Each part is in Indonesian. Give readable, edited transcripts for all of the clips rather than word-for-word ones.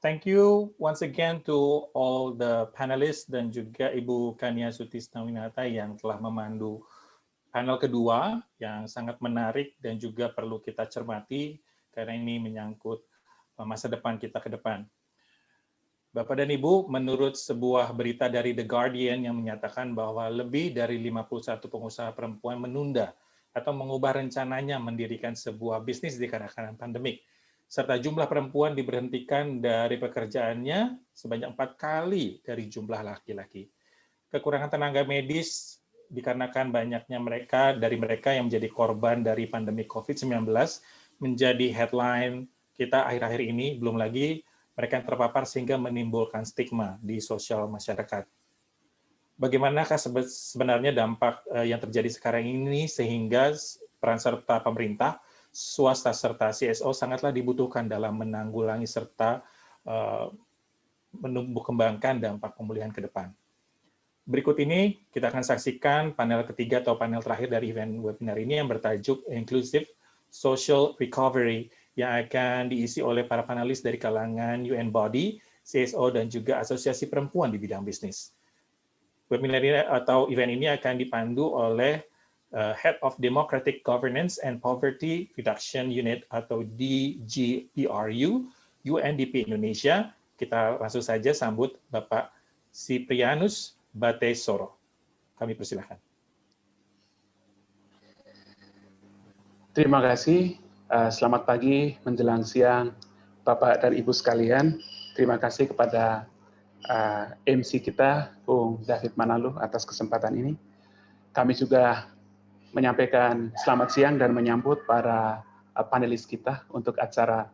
Thank you once again to all the panelists dan juga Ibu Kania Sutisnawinata yang telah memandu panel kedua yang sangat menarik dan juga perlu kita cermati karena ini menyangkut masa depan kita ke depan. Bapak dan Ibu, menurut sebuah berita dari The Guardian yang menyatakan bahwa lebih dari 51 pengusaha perempuan menunda atau mengubah rencananya mendirikan sebuah bisnis di kalangan pandemik, serta jumlah perempuan diberhentikan dari pekerjaannya sebanyak 4 kali dari jumlah laki-laki. Kekurangan tenaga medis dikarenakan banyaknya mereka yang menjadi korban dari pandemi COVID-19 menjadi headline kita akhir-akhir ini, belum lagi mereka yang terpapar sehingga menimbulkan stigma di sosial masyarakat. Bagaimanakah sebenarnya dampak yang terjadi sekarang ini sehingga peran serta pemerintah, swasta serta CSO sangatlah dibutuhkan dalam menanggulangi serta menumbuh kembangkan dampak pemulihan ke depan. Berikut ini kita akan saksikan panel ketiga atau panel terakhir dari event webinar ini yang bertajuk Inclusive Social Recovery yang akan diisi oleh para panelis dari kalangan UN Body, CSO, dan juga Asosiasi Perempuan di bidang bisnis. Webinar ini atau event ini akan dipandu oleh Head of Democratic Governance and Poverty Reduction Unit atau DGPRU, UNDP Indonesia. Kita langsung saja sambut Bapak Siprianus Batesoro. Kami persilahkan. Terima kasih. Selamat pagi menjelang siang Bapak dan Ibu sekalian. Terima kasih kepada MC kita, Bung David Manaluh, atas kesempatan ini. Kami juga menyampaikan selamat siang dan menyambut para panelis kita untuk acara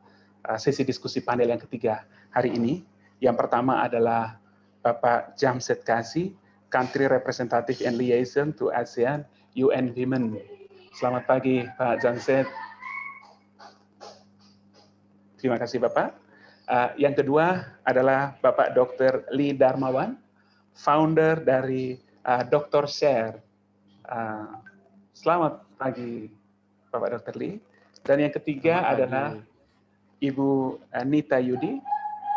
sesi diskusi panel yang ketiga hari ini. Yang pertama adalah Bapak Jamshed Kassi, Country Representative and Liaison to ASEAN UN Women. Selamat pagi Pak Jamshed. Terima kasih Bapak. Yang kedua adalah Bapak Dr. Lee Darmawan, founder dari Dr. Share. Selamat pagi Bapak Dr. Lee. Dan yang ketiga adalah Ibu Nita Yudi,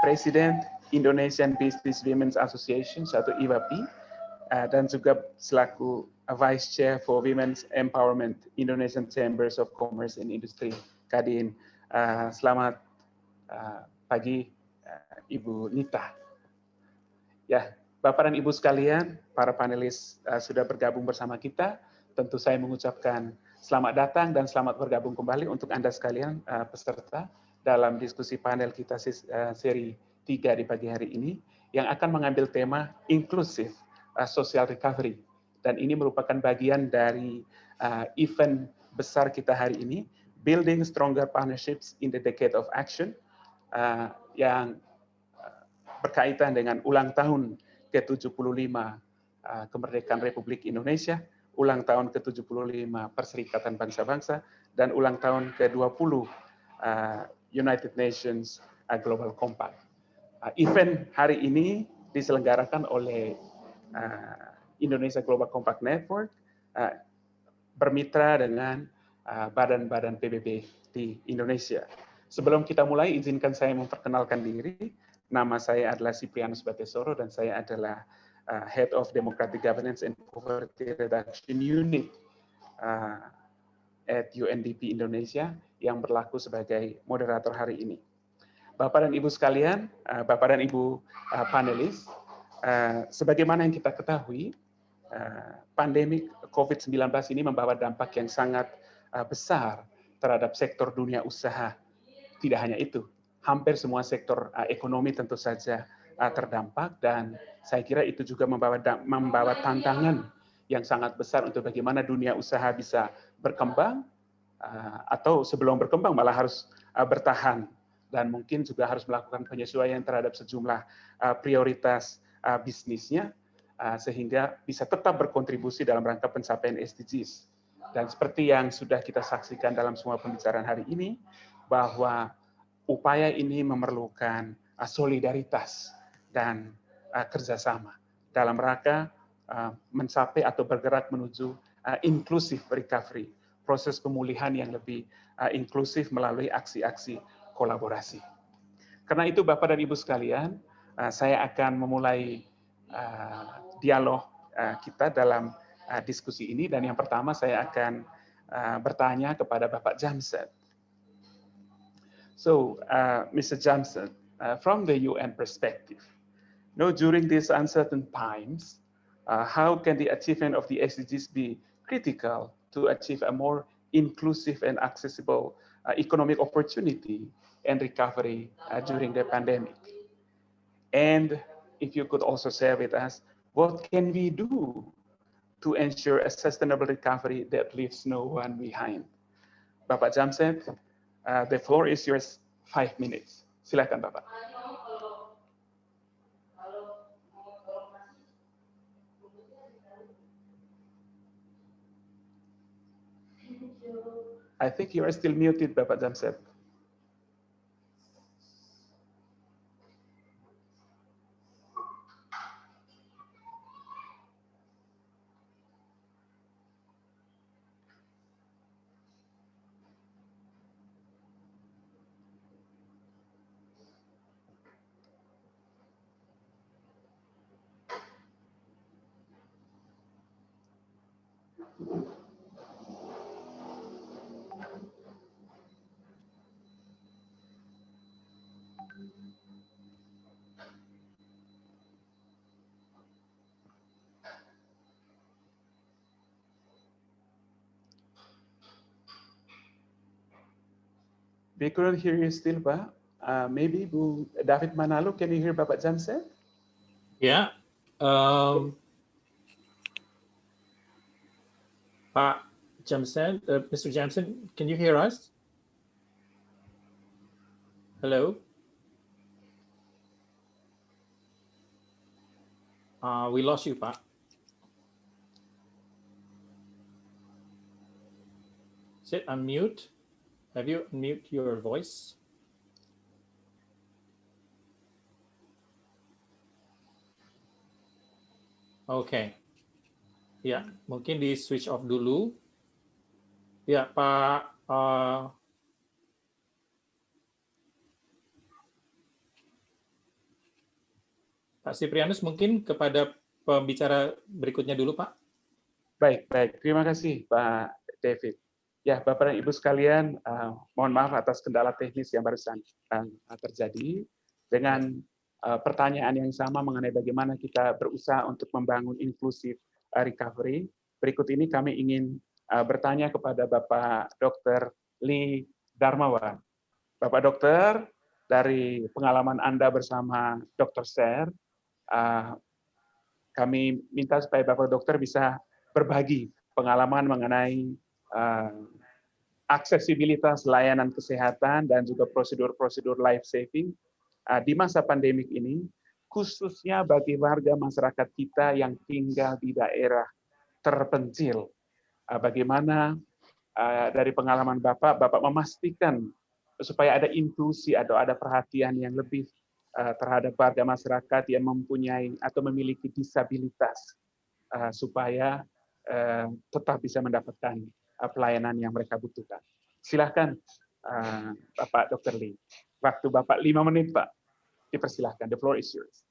Presiden Indonesian Business Women's Association atau IWAPI, dan juga selaku Vice Chair for Women's Empowerment Indonesian Chambers of Commerce and Industry, Kadin. Selamat pagi Ibu Nita. Ya, Bapak dan Ibu sekalian, para panelis sudah bergabung bersama kita. Tentu saya mengucapkan selamat datang dan selamat bergabung kembali untuk Anda sekalian peserta dalam diskusi panel kita seri 3 di pagi hari ini yang akan mengambil tema Inclusive Social Recovery. Dan ini merupakan bagian dari event besar kita hari ini, Building Stronger Partnerships in the Decade of Action, yang berkaitan dengan ulang tahun ke-75 kemerdekaan Republik Indonesia, ulang tahun ke-75 Perserikatan Bangsa-Bangsa, dan ulang tahun ke-20 United Nations Global Compact. Event hari ini diselenggarakan oleh Indonesia Global Compact Network, bermitra dengan badan-badan PBB di Indonesia. Sebelum kita mulai, izinkan saya memperkenalkan diri. Nama saya adalah Siprianus Batesoro dan saya adalah Head of Democratic Governance and Poverty Reduction Unit at UNDP Indonesia yang berlaku sebagai moderator hari ini. Bapak dan Ibu sekalian, Bapak dan Ibu panelis, sebagaimana yang kita ketahui, pandemi COVID-19 ini membawa dampak yang sangat besar terhadap sektor dunia usaha. Tidak hanya itu, hampir semua sektor ekonomi tentu saja terdampak, dan saya kira itu juga membawa tantangan yang sangat besar untuk bagaimana dunia usaha bisa berkembang, atau sebelum berkembang malah harus bertahan, dan mungkin juga harus melakukan penyesuaian terhadap sejumlah prioritas bisnisnya, sehingga bisa tetap berkontribusi dalam rangka pencapaian SDGs. Dan seperti yang sudah kita saksikan dalam semua pembicaraan hari ini, bahwa upaya ini memerlukan solidaritas dan kerjasama dalam rangka mencapai atau bergerak menuju inclusive recovery, proses pemulihan yang lebih inklusif melalui aksi-aksi kolaborasi. Karena itu Bapak dan Ibu sekalian, saya akan memulai dialog kita dalam diskusi ini, dan yang pertama saya akan bertanya kepada Bapak Jamsed. So, Mr. Jamsed, from the UN perspective, during these uncertain times, how can the achievement of the SDGs be critical to achieve a more inclusive and accessible economic opportunity and recovery during the pandemic? And if you could also share with us, what can we do to ensure a sustainable recovery that leaves no one behind? Bapak Jamsed, the floor is yours, 5 minutes. Silakan Bapak. I think you are still muted, Bapak Jamsed. We couldn't hear you still, Pak. Maybe Bu David Manalo, can you hear Bapak Jamsed? Ya, Pak Jamsed, Mr. Jamsed, can you hear us? Hello? We lost you, Pak. Is it unmute? Have you unmute your voice? Oke. Ya, mungkin di switch off dulu. Ya, Pak Pak Siprianus, mungkin kepada pembicara berikutnya dulu, Pak. Baik. Terima kasih, Pak David. Ya, Bapak dan Ibu sekalian, mohon maaf atas kendala teknis yang barusan terjadi. Dengan pertanyaan yang sama mengenai bagaimana kita berusaha untuk membangun inklusif recovery, berikut ini kami ingin bertanya kepada Bapak Dr. Lee Darmawan. Bapak Dokter, dari pengalaman Anda bersama Dr. Ser, kami minta supaya Bapak Dokter bisa berbagi pengalaman mengenai aksesibilitas layanan kesehatan dan juga prosedur-prosedur life saving di masa pandemik ini, khususnya bagi warga masyarakat kita yang tinggal di daerah terpencil. Bagaimana dari pengalaman Bapak memastikan supaya ada inklusi atau ada perhatian yang lebih terhadap warga masyarakat yang mempunyai atau memiliki disabilitas supaya tetap bisa mendapatkan pelayanan yang mereka butuhkan. Silahkan Bapak Dr. Lee. Waktu Bapak 5 menit, Pak. Dipersilahkan. The floor is yours.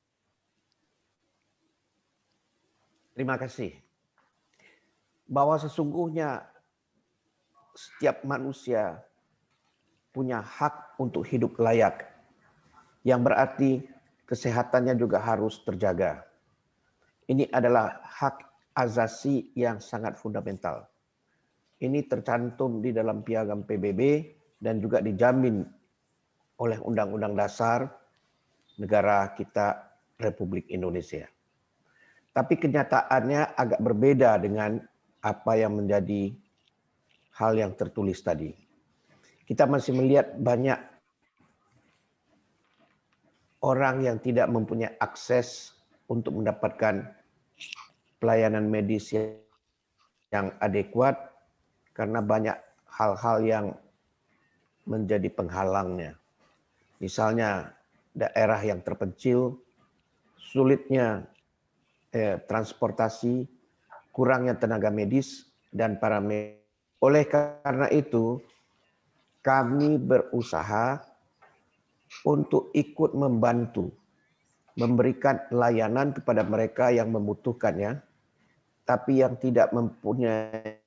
Terima kasih. Bahwa sesungguhnya setiap manusia punya hak untuk hidup layak, yang berarti kesehatannya juga harus terjaga. Ini adalah hak asasi yang sangat fundamental. Ini tercantum di dalam piagam PBB dan juga dijamin oleh Undang-Undang Dasar negara kita Republik Indonesia. Tapi kenyataannya agak berbeda dengan apa yang menjadi hal yang tertulis tadi. Kita masih melihat banyak orang yang tidak mempunyai akses untuk mendapatkan pelayanan medis yang adekuat karena banyak hal-hal yang menjadi penghalangnya. Misalnya daerah yang terpencil, sulitnya transportasi, kurangnya tenaga medis dan paramedik. Oleh karena itu, kami berusaha untuk ikut membantu, memberikan layanan kepada mereka yang membutuhkannya, tapi yang tidak mempunyai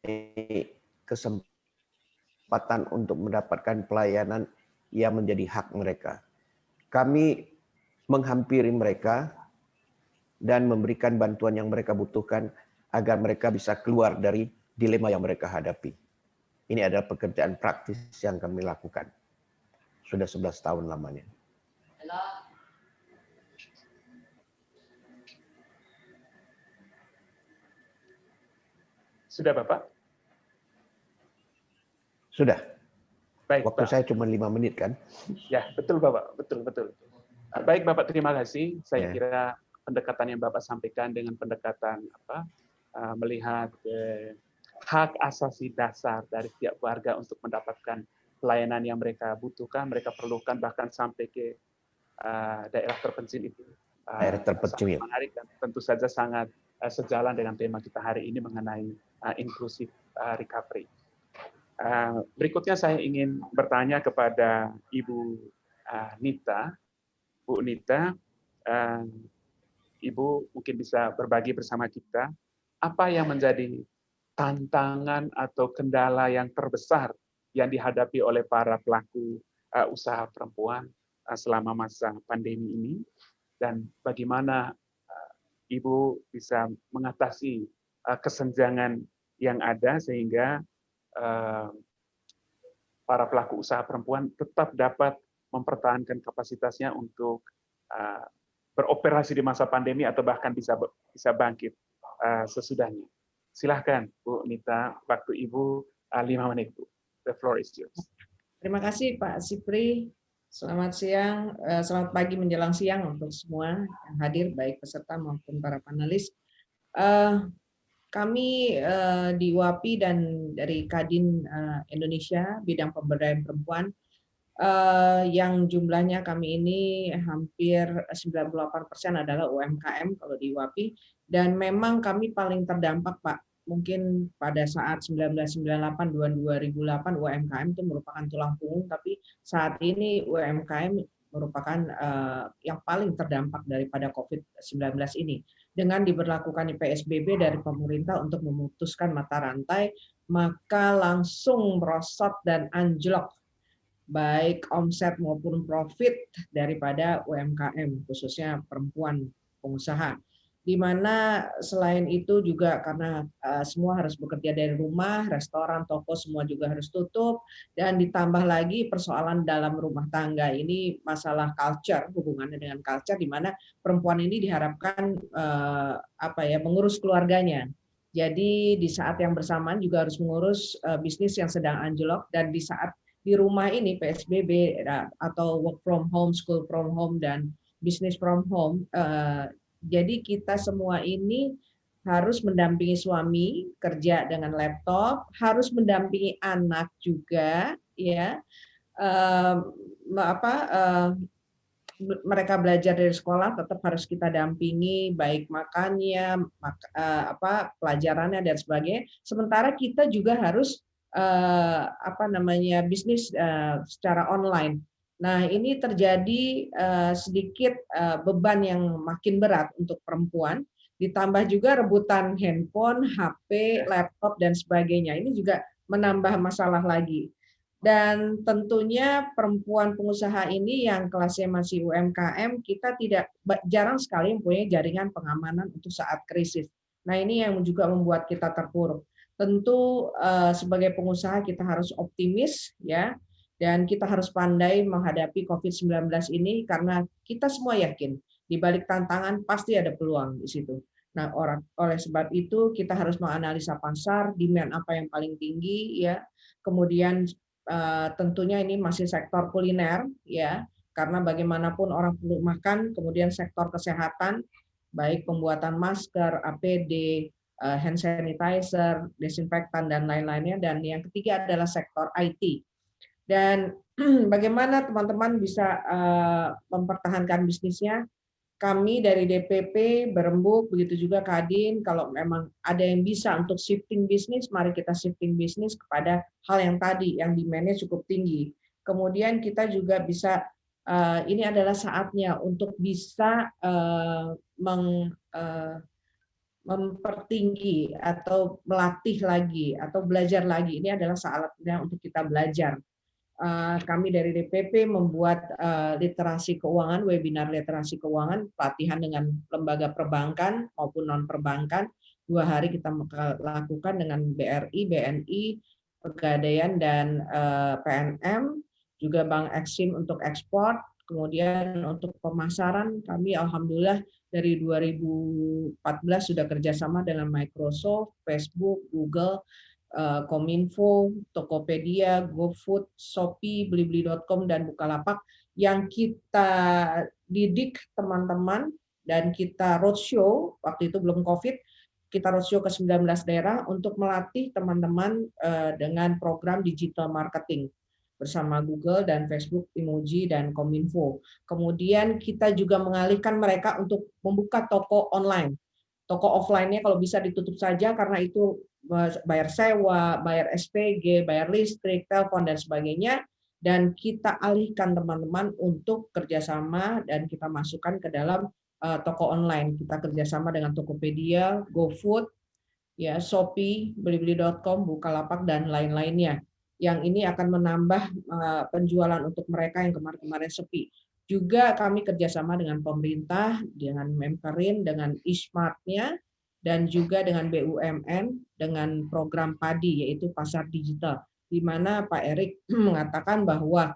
kesempatan untuk mendapatkan pelayanan yang menjadi hak mereka. Kami menghampiri mereka dan memberikan bantuan yang mereka butuhkan agar mereka bisa keluar dari dilema yang mereka hadapi. Ini adalah pekerjaan praktis yang kami lakukan. Sudah 11 tahun lamanya. Sudah Bapak? Sudah. Baik, Waktu Pak. saya cuma 5 menit kan? Ya, betul Bapak, betul. Baik Bapak, terima kasih. Saya kira pendekatan yang Bapak sampaikan dengan pendekatan melihat hak asasi dasar dari setiap warga untuk mendapatkan pelayanan yang mereka butuhkan, mereka perlukan, bahkan sampai ke daerah terpencil itu. Daerah terpencil. Sangat menarik dan tentu saja sangat sejalan dengan tema kita hari ini mengenai inclusive recovery. Berikutnya saya ingin bertanya kepada Ibu Nita. Bu Nita, Ibu mungkin bisa berbagi bersama kita apa yang menjadi tantangan atau kendala yang terbesar yang dihadapi oleh para pelaku usaha perempuan selama masa pandemi ini, dan bagaimana Ibu bisa mengatasi kesenjangan yang ada sehingga para pelaku usaha perempuan tetap dapat mempertahankan kapasitasnya untuk beroperasi di masa pandemi atau bahkan bisa bangkit sesudahnya. Silahkan Bu Nita, waktu Ibu 5 menit Bu. The floor is yours. Terima kasih Pak Sipri. Selamat siang, selamat pagi menjelang siang untuk semua yang hadir, baik peserta maupun para panelis. Kami di WAPI dan dari Kadin Indonesia bidang pemberdayaan perempuan yang jumlahnya kami ini hampir 98% adalah UMKM kalau di WAPI, dan memang kami paling terdampak Pak. Mungkin pada saat 1998 2008 UMKM itu merupakan tulang punggung, tapi saat ini UMKM merupakan yang paling terdampak daripada COVID-19 ini. Dengan diberlakukan PSBB dari pemerintah untuk memutuskan mata rantai, maka langsung merosot dan anjlok baik omset maupun profit daripada UMKM, khususnya perempuan pengusaha. Di mana selain itu juga karena semua harus bekerja dari rumah, restoran, toko semua juga harus tutup, dan ditambah lagi persoalan dalam rumah tangga ini masalah culture, hubungannya dengan culture, di mana perempuan ini diharapkan mengurus keluarganya. Jadi di saat yang bersamaan juga harus mengurus bisnis yang sedang anjlok, dan di saat di rumah ini PSBB atau work from home, school from home, dan business from home. Jadi kita semua ini harus mendampingi suami kerja dengan laptop, harus mendampingi anak juga, ya. Mereka belajar dari sekolah tetap harus kita dampingi, baik makannya, pelajarannya dan sebagainya. Sementara kita juga harus bisnis secara online. Nah, ini terjadi sedikit beban yang makin berat untuk perempuan, ditambah juga rebutan handphone, HP, laptop, dan sebagainya. Ini juga menambah masalah lagi. Dan tentunya perempuan pengusaha ini yang kelasnya masih UMKM, kita jarang sekali mempunyai jaringan pengamanan untuk saat krisis. Nah, ini yang juga membuat kita terpuruk. Tentu sebagai pengusaha kita harus optimis, ya. Dan kita harus pandai menghadapi COVID-19 ini karena kita semua yakin di balik tantangan pasti ada peluang di situ. Nah, oleh sebab itu kita harus menganalisa pasar, demand apa yang paling tinggi, ya. Kemudian tentunya ini masih sektor kuliner, ya, karena bagaimanapun orang perlu makan. Kemudian sektor kesehatan, baik pembuatan masker, APD, hand sanitizer, desinfektan, dan lain-lainnya. Dan yang ketiga adalah sektor IT. Dan bagaimana teman-teman bisa mempertahankan bisnisnya? Kami dari DPP berembuk, begitu juga Kadin, kalau memang ada yang bisa untuk shifting bisnis, mari kita shifting bisnis kepada hal yang tadi, yang demand-nya cukup tinggi. Kemudian kita juga bisa ini adalah saatnya untuk bisa mempertinggi atau melatih lagi atau belajar lagi. Ini adalah saatnya untuk kita belajar. Kami dari DPP membuat literasi keuangan, webinar literasi keuangan, pelatihan dengan lembaga perbankan maupun non perbankan. 2 hari kita lakukan dengan BRI, BNI, Pegadaian dan PNM, juga Bank Eksim untuk ekspor. Kemudian untuk pemasaran kami alhamdulillah dari 2014 sudah kerjasama dengan Microsoft, Facebook, Google, Kominfo, Tokopedia, GoFood, Shopee, Blibli.com, dan Bukalapak yang kita didik teman-teman dan kita roadshow, waktu itu belum COVID, kita roadshow ke 19 daerah untuk melatih teman-teman dengan program digital marketing bersama Google dan Facebook, Emoji, dan Kominfo. Kemudian kita juga mengalihkan mereka untuk membuka toko online. Toko offline-nya kalau bisa ditutup saja karena itu bayar sewa, bayar SPG, bayar listrik, telepon, dan sebagainya. Dan kita alihkan teman-teman untuk kerjasama dan kita masukkan ke dalam toko online. Kita kerjasama dengan Tokopedia, GoFood, ya, Shopee, Blibli.com, Bukalapak, dan lain-lainnya. Yang ini akan menambah penjualan untuk mereka yang kemarin-kemarin sepi. Juga kami kerjasama dengan pemerintah, dengan Memperin, dengan e-smart-nya, dan juga dengan BUMN, dengan program PADI, yaitu Pasar Digital, di mana Pak Erik mengatakan bahwa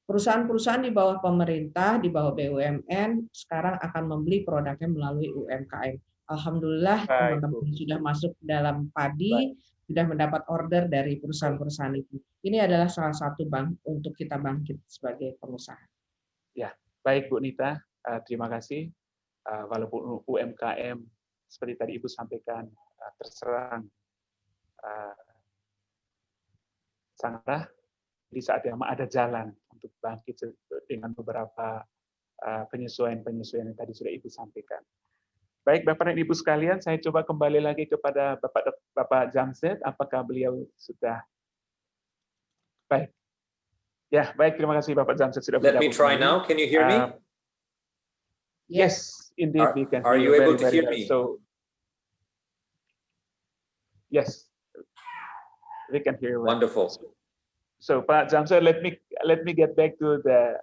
perusahaan-perusahaan di bawah pemerintah, di bawah BUMN, sekarang akan membeli produknya melalui UMKM. Alhamdulillah teman-teman sudah masuk dalam PADI, sudah mendapat order dari perusahaan-perusahaan itu. Ini adalah salah satu bank untuk kita bangkit sebagai pengusaha. Ya, baik Bu Nita, terima kasih. Walaupun UMKM seperti tadi Ibu sampaikan terserang sangatlah, di saat yang ada jalan untuk bangkit dengan beberapa penyesuaian-penyesuaian yang tadi sudah Ibu sampaikan. Baik, Bapak dan Ibu sekalian, saya coba kembali lagi kepada Bapak Jamshed. Apakah beliau sudah baik? Ya, baik. Terima kasih Bapak Jamshed sudah bergabung. Let me try now. Can you hear me? Yes, indeed we can. Are you able to hear me? So, yes, we can hear. Wonderful. So, Pak Jamshed, let me get back to the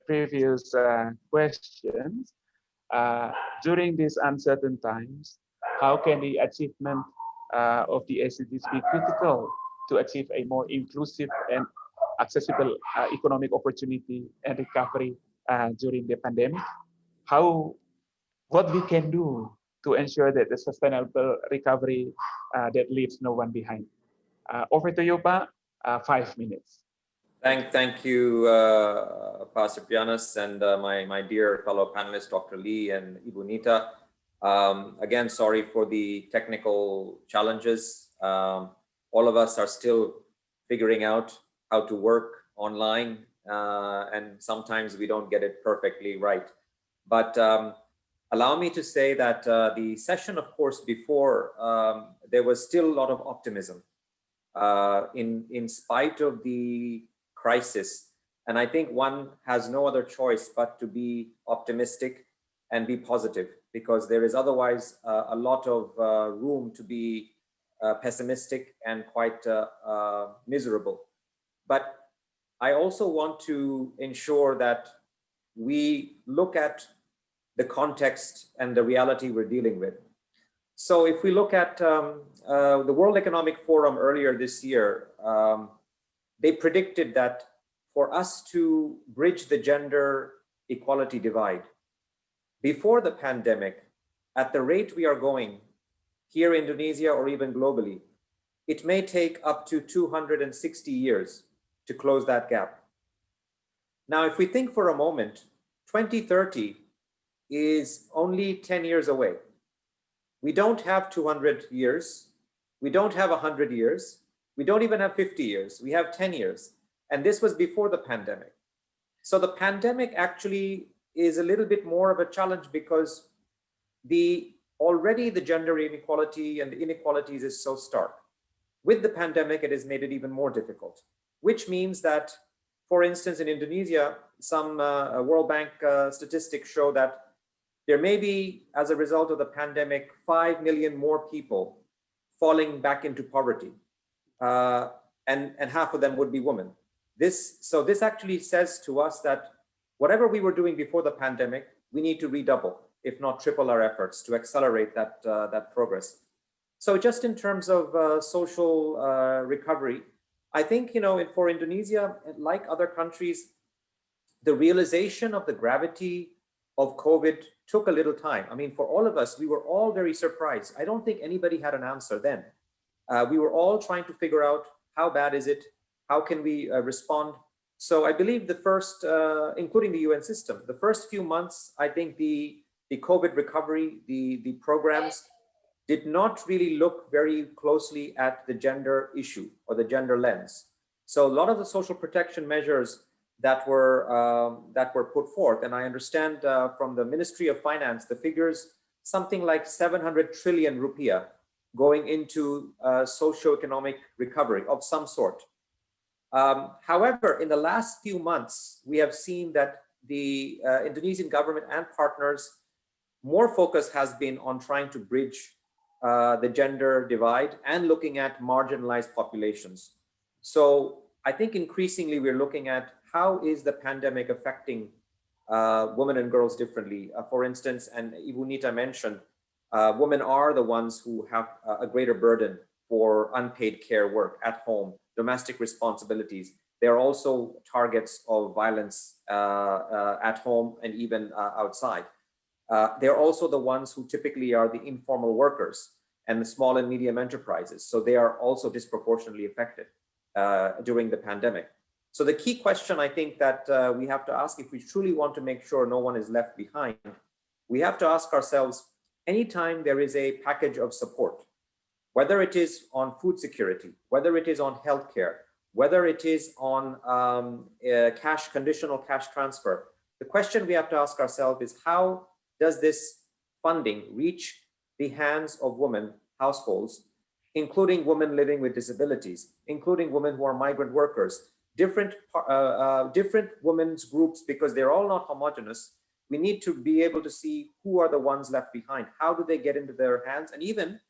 previous questions. During these uncertain times, how can the achievement of the SDGs be critical to achieve a more inclusive and accessible economic opportunity and recovery during the pandemic? What we can do to ensure that the sustainable recovery that leaves no one behind? Over to you, Pak. 5 minutes. Thank you, Pastor Pianus, and my dear fellow panelists, Dr. Lee and Ibu Nita. Again, sorry for the technical challenges. All of us are still figuring out how to work online, and sometimes we don't get it perfectly right. But allow me to say that the session, of course, before, there was still a lot of optimism in spite of the crisis. And I think one has no other choice but to be optimistic and be positive, because there is otherwise a lot of room to be pessimistic and quite miserable. But I also want to ensure that we look at the context and the reality we're dealing with. So if we look at the World Economic Forum earlier this year, they predicted that for us to bridge the gender equality divide, before the pandemic, at the rate we are going here in Indonesia or even globally, it may take up to 260 years to close that gap. Now, if we think for a moment, 2030 is only 10 years away. We don't have 200 years. We don't have 100 years. We don't even have 50 years. We have 10 years. And this was before the pandemic. So the pandemic actually is a little bit more of a challenge because already the gender inequality and the inequalities is so stark. With the pandemic, it has made it even more difficult, which means that, for instance, in Indonesia, some World Bank statistics show that there may be, as a result of the pandemic, 5 million more people falling back into poverty, and half of them would be women. So this actually says to us that whatever we were doing before the pandemic, we need to redouble, if not triple our efforts to accelerate that, that progress. So just in terms of social recovery, I think, for Indonesia, like other countries, the realization of the gravity of COVID took a little time. I mean, for all of us, we were all very surprised. I don't think anybody had an answer then. We were all trying to figure out how bad is it? How can we respond? So I believe the first, including the UN system, the first few months, I think the COVID recovery, the programs did not really look very closely at the gender issue or the gender lens. So a lot of the social protection measures that were put forth, and I understand from the Ministry of Finance, the figures, something like 700 trillion rupiah going into socio-economic recovery of some sort. However, in the last few months, we have seen that the Indonesian government and partners, more focus has been on trying to bridge the gender divide and looking at marginalized populations. So I think increasingly we're looking at how is the pandemic affecting women and girls differently. For instance, and Ibu Nita mentioned, women are the ones who have a greater burden for unpaid care work at home, domestic responsibilities. They're also targets of violence at home and even outside. They're also the ones who typically are the informal workers and the small and medium enterprises. So they are also disproportionately affected during the pandemic. So the key question I think that we have to ask, if we truly want to make sure no one is left behind, we have to ask ourselves, anytime there is a package of support, whether it is on food security, whether it is on healthcare, whether it is on conditional cash transfer, the question we have to ask ourselves is, how does this funding reach the hands of women households, including women living with disabilities, including women who are migrant workers, different women's groups, because they're all not homogenous. We need to be able to see who are the ones left behind. How do they get into their hands? And even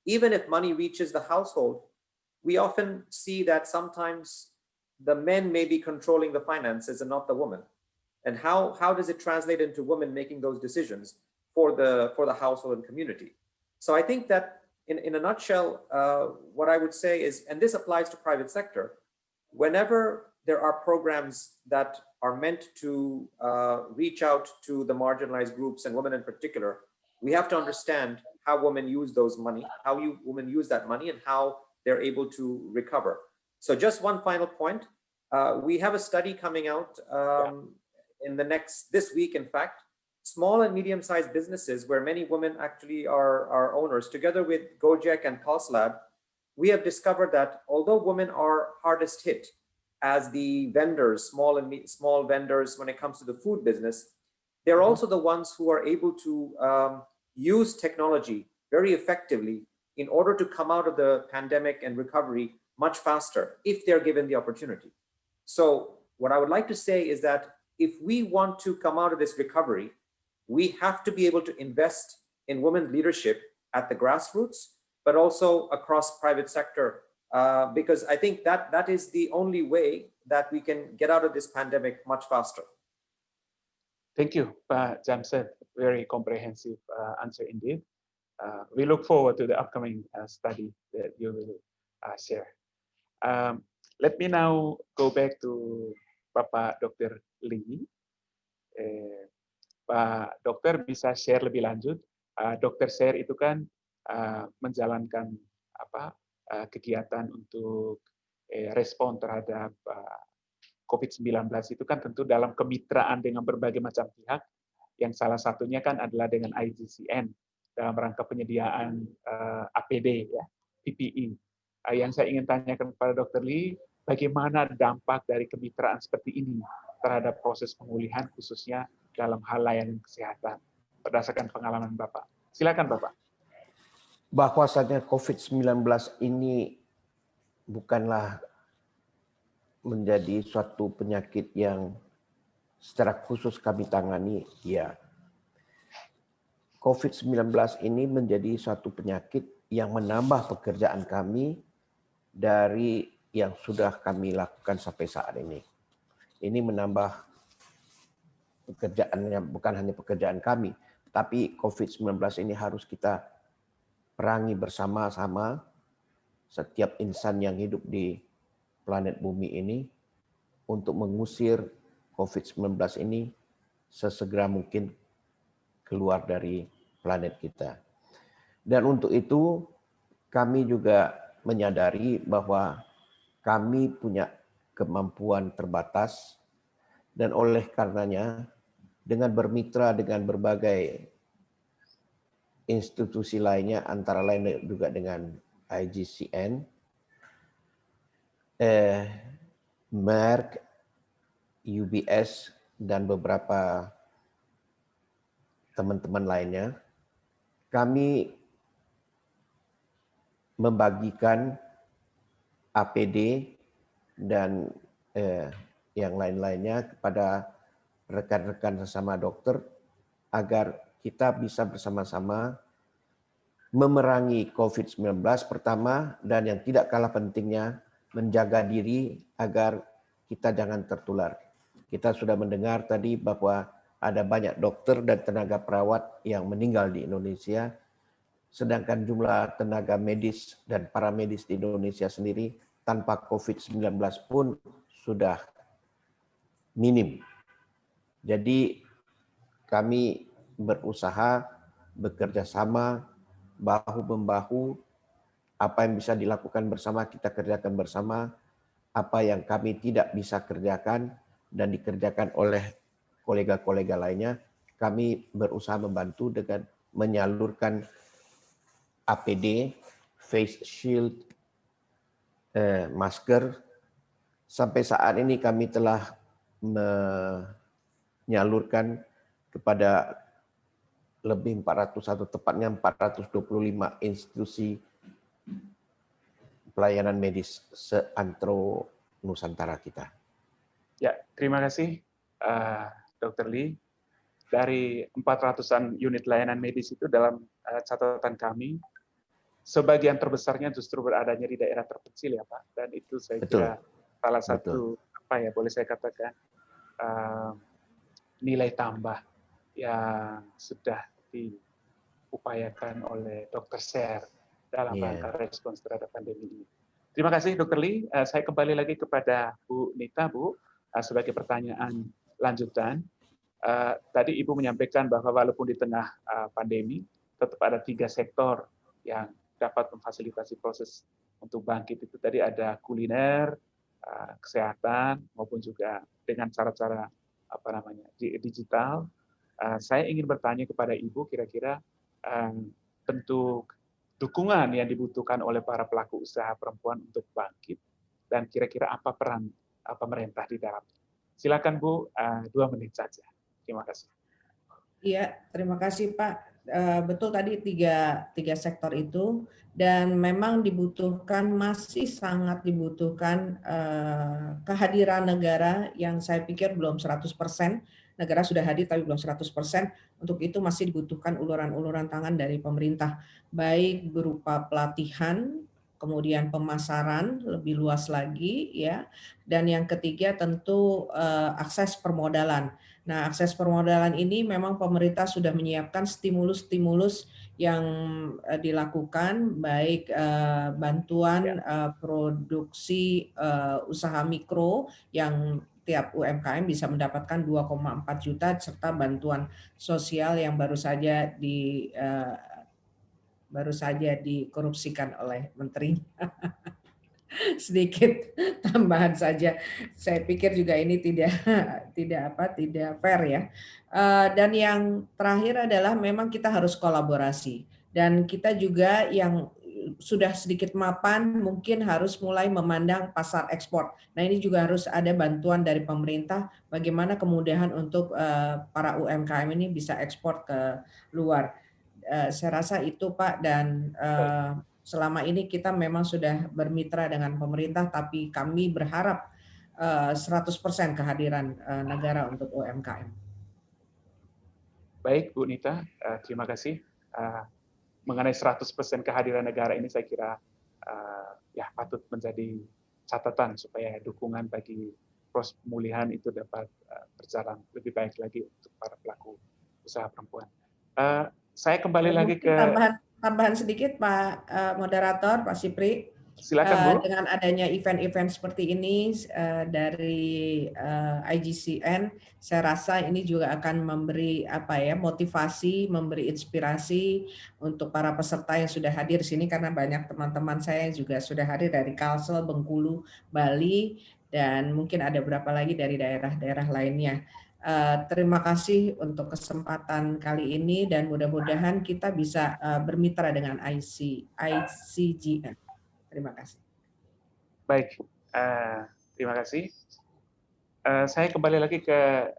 if money reaches the household, we often see that sometimes the men may be controlling the finances and not the woman. And how does it translate into women making those decisions for the household and community? So I think that in a nutshell, what I would say is, and this applies to private sector, whenever there are programs that are meant to reach out to the marginalized groups and women in particular, we have to understand how women use those money, how women use that money, and how they're able to recover. So just one final point, we have a study coming out in this week, in fact, small and medium-sized businesses where many women actually are owners, together with Gojek and Pulse Lab, we have discovered that although women are hardest hit as the vendors, small vendors when it comes to the food business, they're also the ones who are able to use technology very effectively in order to come out of the pandemic and recovery much faster if they're given the opportunity. So what I would like to say is that if we want to come out of this recovery, we have to be able to invest in women's leadership at the grassroots, but also across private sector, because I think that is the only way that we can get out of this pandemic much faster. Thank you, Pak Jamshed. Very comprehensive answer indeed. We look forward to the upcoming study that you will share. Let me now go back to Bapak Dr. Lee. Pak Dokter bisa share lebih lanjut. Dokter share itu kan menjalankan kegiatan untuk respon terhadap COVID-19 itu kan tentu dalam kemitraan dengan berbagai macam pihak, yang salah satunya kan adalah dengan IGCN dalam rangka penyediaan APD, ya, PPE. Yang saya ingin tanyakan kepada Dr. Lee, bagaimana dampak dari kemitraan seperti ini terhadap proses pemulihan, khususnya dalam hal layanan kesehatan, berdasarkan pengalaman Bapak. Silakan Bapak. Bahwasanya COVID-19 ini bukanlah menjadi suatu penyakit yang secara khusus kami tangani, ya. COVID-19 ini menjadi suatu penyakit yang menambah pekerjaan kami dari yang sudah kami lakukan sampai saat ini. Ini menambah pekerjaannya, bukan hanya pekerjaan kami, tapi COVID-19 ini harus kita perangi bersama-sama, setiap insan yang hidup di planet bumi ini, untuk mengusir COVID-19 ini sesegera mungkin keluar dari planet kita. Dan untuk itu kami juga menyadari bahwa kami punya kemampuan terbatas, dan oleh karenanya dengan bermitra dengan berbagai institusi lainnya, antara lain juga dengan IGCN, Merck, UBS, dan beberapa teman-teman lainnya, kami membagikan APD dan yang lain-lainnya kepada rekan-rekan sesama dokter agar kita bisa bersama-sama memerangi COVID-19 pertama, dan yang tidak kalah pentingnya menjaga diri agar kita jangan tertular. Kita sudah mendengar tadi bahwa ada banyak dokter dan tenaga perawat yang meninggal di Indonesia, sedangkan jumlah tenaga medis dan paramedis di Indonesia sendiri tanpa COVID-19 pun sudah minim. Jadi kami berusaha bekerja sama, bahu-membahu, apa yang bisa dilakukan bersama kita kerjakan bersama, apa yang kami tidak bisa kerjakan dan dikerjakan oleh kolega-kolega lainnya, kami berusaha membantu dengan menyalurkan APD, face shield, masker. Sampai saat ini kami telah menyalurkan kepada lebih 400 atau tepatnya 425 institusi pelayanan medis seantero Nusantara kita. Ya, terima kasih Dr. Lee. Dari 400-an unit layanan medis itu dalam catatan kami, sebagian terbesarnya justru beradanya di daerah terpencil ya Pak. Dan itu saya kira salah satu, boleh saya katakan, nilai tambah yang sudah diupayakan oleh Dr. Sher dalam rangka respons terhadap pandemi ini. Terima kasih Dr. Lee. Saya kembali lagi kepada Bu Nita, Bu, sebagai pertanyaan lanjutan. Tadi Ibu menyampaikan bahwa walaupun di tengah pandemi, tetap ada 3 sektor yang dapat memfasilitasi proses untuk bangkit. Itu tadi ada kuliner, kesehatan, maupun juga dengan cara-cara digital. Saya ingin bertanya kepada Ibu, kira-kira bentuk dukungan yang dibutuhkan oleh para pelaku usaha perempuan untuk bangkit, dan kira-kira apa peran pemerintah di dalamnya. Silakan Bu, 2 menit saja. Terima kasih. Iya, terima kasih Pak. Betul tadi tiga sektor itu, dan memang dibutuhkan, masih sangat dibutuhkan kehadiran negara yang saya pikir belum 100%. Negara sudah hadir tapi belum 100%. Untuk itu masih dibutuhkan uluran-uluran tangan dari pemerintah, baik berupa pelatihan, kemudian pemasaran lebih luas lagi, ya. Dan yang ketiga tentu akses permodalan. Nah, akses permodalan ini memang pemerintah sudah menyiapkan stimulus-stimulus yang dilakukan, baik bantuan produksi usaha mikro yang tiap UMKM bisa mendapatkan 2,4 juta, serta bantuan sosial yang baru saja dikorupsikan oleh menteri. Sedikit tambahan saja, saya pikir juga ini tidak fair ya. Dan yang terakhir adalah memang kita harus kolaborasi, dan kita juga yang sudah sedikit mapan mungkin harus mulai memandang pasar ekspor. Nah, ini juga harus ada bantuan dari pemerintah, bagaimana kemudahan untuk para UMKM ini bisa ekspor ke luar. Saya rasa itu Pak, dan selama ini kita memang sudah bermitra dengan pemerintah, tapi kami berharap 100% kehadiran negara untuk UMKM. Baik, Bu Nita, terima kasih. Mengenai 100% kehadiran negara ini saya kira ya patut menjadi catatan supaya dukungan bagi proses pemulihan itu dapat berjalan lebih baik lagi untuk para pelaku usaha perempuan. Saya kembali lagi ke tambahan sedikit Pak Moderator, Pak Sipri. Silakan Bu. Dengan adanya event-event seperti ini dari IGCN, saya rasa ini juga akan memberi motivasi, memberi inspirasi untuk para peserta yang sudah hadir di sini, karena banyak teman-teman saya yang juga sudah hadir dari Kalsel, Bengkulu, Bali, dan mungkin ada beberapa lagi dari daerah-daerah lainnya. Terima kasih untuk kesempatan kali ini, dan mudah-mudahan kita bisa bermitra dengan ICGN. Terima kasih. Baik, terima kasih. Saya kembali lagi ke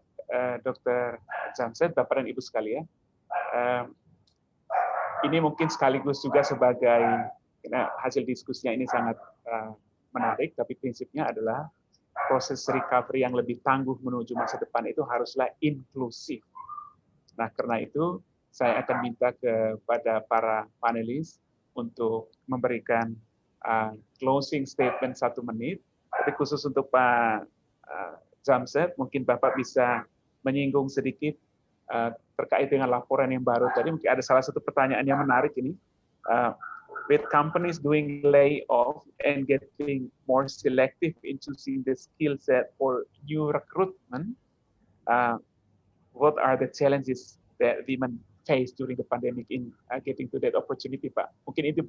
Dr. Jamshed, Bapak dan Ibu sekalian. Ini mungkin sekaligus juga sebagai hasil diskusinya ini sangat menarik, tapi prinsipnya adalah proses recovery yang lebih tangguh menuju masa depan itu haruslah inklusif. Nah, karena itu saya akan minta kepada para panelis untuk memberikan closing statement 1 menit. Tapi khusus untuk Pak Jamshed, mungkin Bapak bisa menyinggung sedikit terkait dengan laporan yang baru tadi. Mungkin ada salah satu pertanyaan yang menarik ini. With companies doing layoff and getting more selective in choosing the skill set for new recruitment, what are the challenges that women face during the pandemic in getting to that opportunity, Pak? Mungkin itu,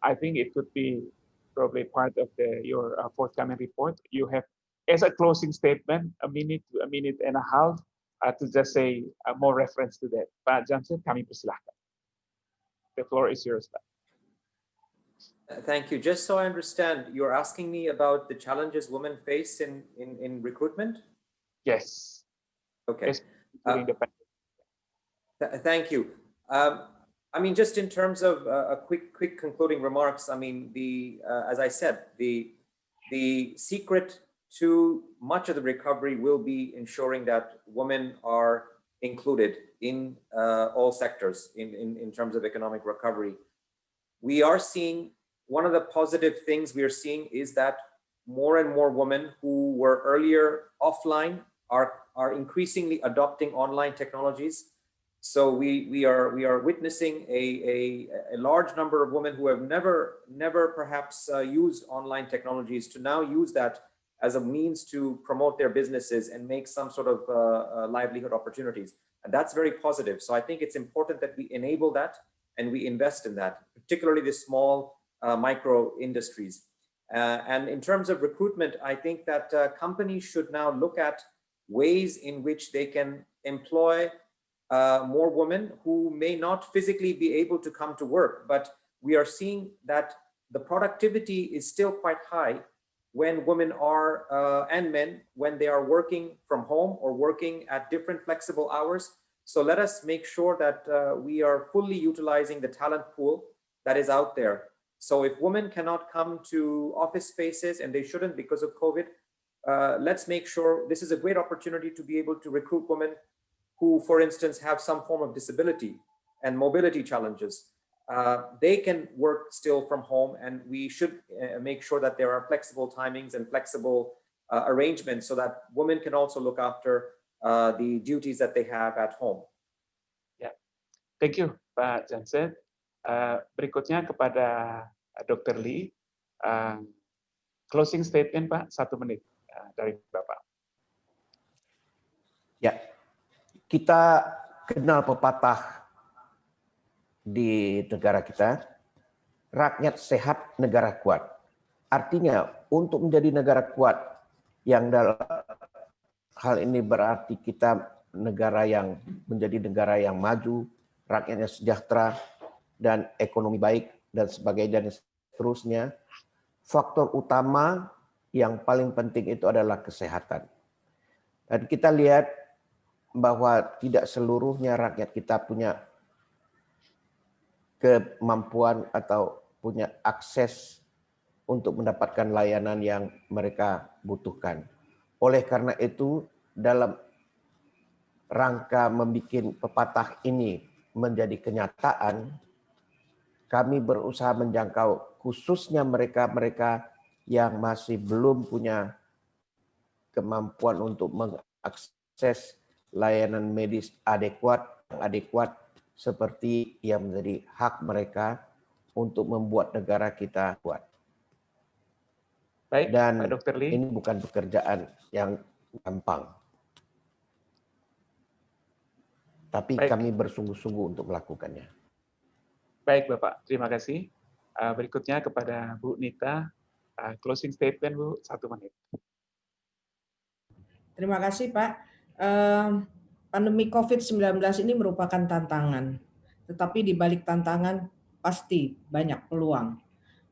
I think it could be probably part of your forthcoming report. You have, as a closing statement, a minute to a minute and a half to just say more reference to that. Pak Jamshed, kami persilahkan. The floor is yours, Pak. Thank you. Just so I understand, you're asking me about the challenges women face in recruitment? Yes. Okay. During the pandemic. Thank you. I mean, just in terms of a quick concluding remarks, I mean, as I said, the secret to much of the recovery will be ensuring that women are included in all sectors in terms of economic recovery. We are seeing, one of the positive things we are seeing is that more and more women who were earlier offline are increasingly adopting online technologies. So we are witnessing a large number of women who have never perhaps used online technologies to now use that as a means to promote their businesses and make some sort of livelihood opportunities. And that's very positive. So I think it's important that we enable that and we invest in that, particularly the small micro industries. And in terms of recruitment, I think that companies should now look at ways in which they can employ more women who may not physically be able to come to work, but we are seeing that the productivity is still quite high when women are, and men, when they are working from home or working at different flexible hours. So let us make sure that we are fully utilizing the talent pool that is out there. So if women cannot come to office spaces, and they shouldn't because of COVID, let's make sure this is a great opportunity to be able to recruit women who, for instance, have some form of disability and mobility challenges. They can work still from home, and we should make sure that there are flexible timings and flexible arrangements so that women can also look after the duties that they have at home. Yeah, thank you, Pak Jamshed. Berikutnya kepada Dr. Lee, closing statement, Pak, 1 menit dari Bapak. Ya, kita kenal pepatah di negara kita, rakyat sehat, negara kuat. Artinya, untuk menjadi negara kuat, yang dalam hal ini berarti kita negara yang menjadi negara yang maju, rakyatnya sejahtera, dan ekonomi baik, dan sebagainya, dan seterusnya, faktor utama yang paling penting itu adalah kesehatan. Dan kita lihat bahwa tidak seluruhnya rakyat kita punya kemampuan atau punya akses untuk mendapatkan layanan yang mereka butuhkan. Oleh karena itu, dalam rangka membuat pepatah ini menjadi kenyataan, kami berusaha menjangkau khususnya mereka-mereka yang masih belum punya kemampuan untuk mengakses layanan medis adekuat seperti yang menjadi hak mereka untuk membuat negara kita kuat. Baik, Dan Pak Dr. Lee. ini bukan pekerjaan yang gampang. Tapi Baik. kami bersungguh-sungguh untuk melakukannya. Baik, Bapak. Terima kasih. Berikutnya kepada Bu Nita, closing statement, Bu, 1 menit. Terima kasih, Pak. Pandemi COVID-19 ini merupakan tantangan, tetapi di balik tantangan pasti banyak peluang.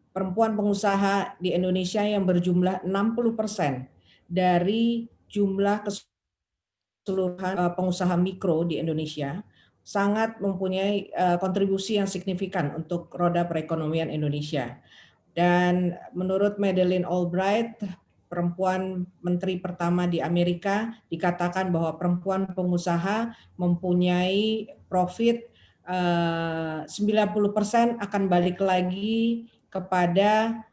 Perempuan pengusaha di Indonesia yang berjumlah 60% dari jumlah keseluruhan pengusaha mikro di Indonesia sangat mempunyai kontribusi yang signifikan untuk roda perekonomian Indonesia. Dan menurut Madeleine Albright, perempuan menteri pertama di Amerika, dikatakan bahwa perempuan pengusaha mempunyai profit 90% akan balik lagi kepada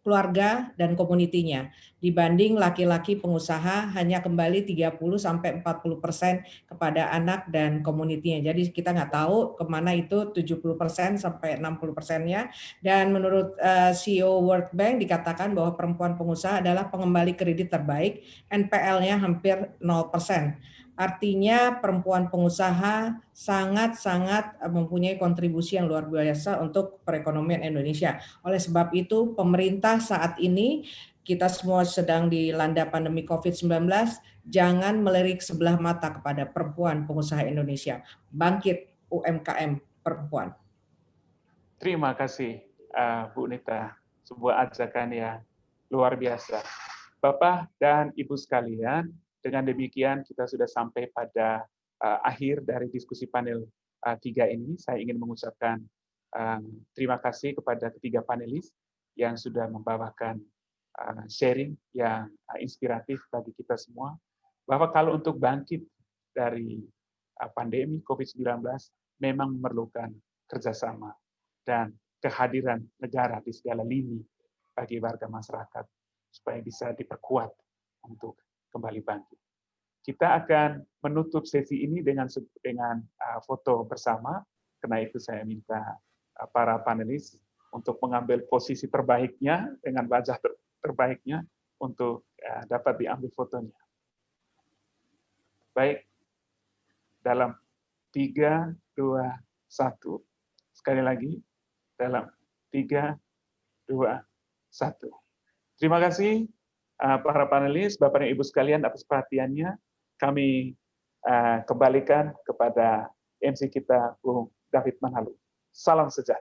keluarga dan komunitinya, dibanding laki-laki pengusaha hanya kembali 30-40% kepada anak dan komunitinya. Jadi kita nggak tahu kemana itu 70% sampai 60%-nya. Dan menurut CEO World Bank dikatakan bahwa perempuan pengusaha adalah pengembali kredit terbaik, NPL-nya hampir 0%. Artinya perempuan pengusaha sangat-sangat mempunyai kontribusi yang luar biasa untuk perekonomian Indonesia. Oleh sebab itu, pemerintah saat ini, kita semua sedang dilanda pandemi COVID-19, jangan melirik sebelah mata kepada perempuan pengusaha Indonesia. Bangkit UMKM perempuan. Terima kasih, Bu Nita. Sebuah ajakan yang luar biasa. Bapak dan Ibu sekalian, dengan demikian kita sudah sampai pada akhir dari diskusi panel 3 ini. Saya ingin mengucapkan terima kasih kepada ketiga panelis yang sudah membawakan sharing yang inspiratif bagi kita semua. Bahwa kalau untuk bangkit dari pandemi COVID-19 memang memerlukan kerjasama dan kehadiran negara di segala lini bagi warga masyarakat supaya bisa diperkuat untuk kembali bangkit. Kita akan menutup sesi ini dengan foto bersama. Karena itu saya minta para panelis untuk mengambil posisi terbaiknya dengan wajah terbaiknya untuk dapat diambil fotonya. Baik, dalam 3, 2, 1. Sekali lagi, dalam 3, 2, 1. Terima kasih para panelis, Bapak dan Ibu sekalian atas perhatiannya. Kami kembalikan kepada MC kita, Bung David Manhalu. Salam sejahtera.